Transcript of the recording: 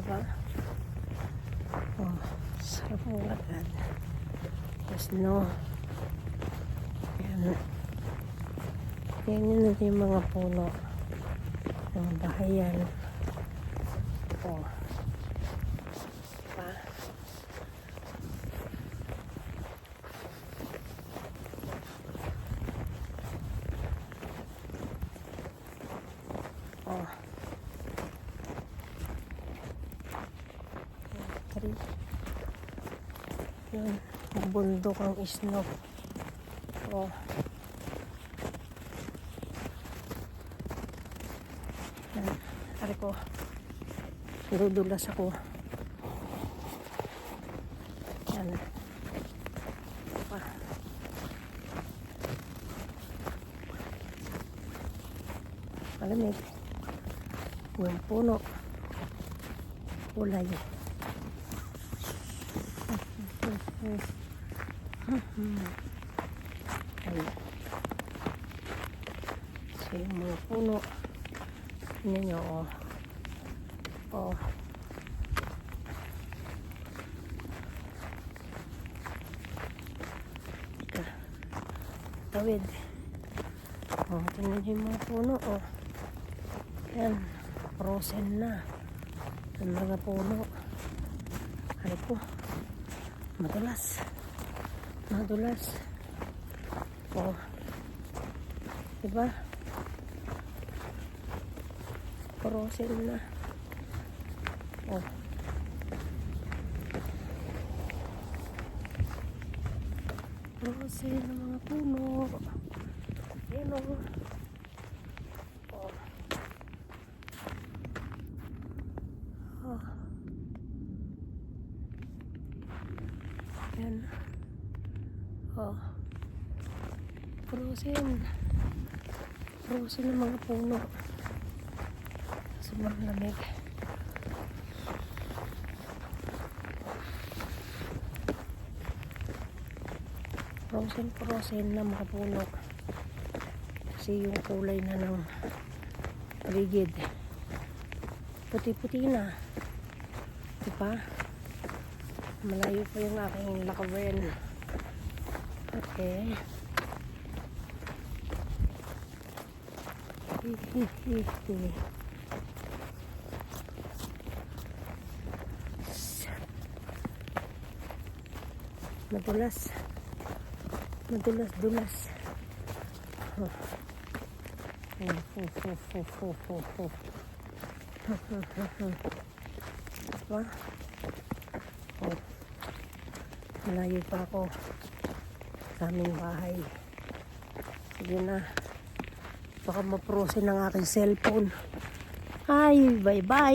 Diba? Oh, sarap mo agad. Yes, no. Ayan. Ayan yun natin yung mga puno. Yung bahay yan. Oh. Diba? Oh. Yun, bundok ang snow. Oh. Yan, ari ko. Dudulas ako. Yan. Pa. Malamig. Yung puno. Kulay. Ayan. So yung mga puno ninyo, oh. Oh. Tawid. Oh, tingnan yung mga puno, oh. Ayan, frozen na ang mga puno. Ano po, madulas. Oh, diba? Frozen na. Oh. Frozen na mga puno. Ayan, oh. Oh. Oh. Ayan. Oh. Frozen na mga puno. Sobrang lamig. Frozen na mga puno. Kasi yung kulay na ng paligid. Puti-puti na. Diba? Malayo pa yung aking lakawen. Okay. Madulas. Oh. Diba? Oh. Malayo pa ako sa aming bahay. Sige na. Baka ma-frozen ang aking cellphone. Ay, bye-bye.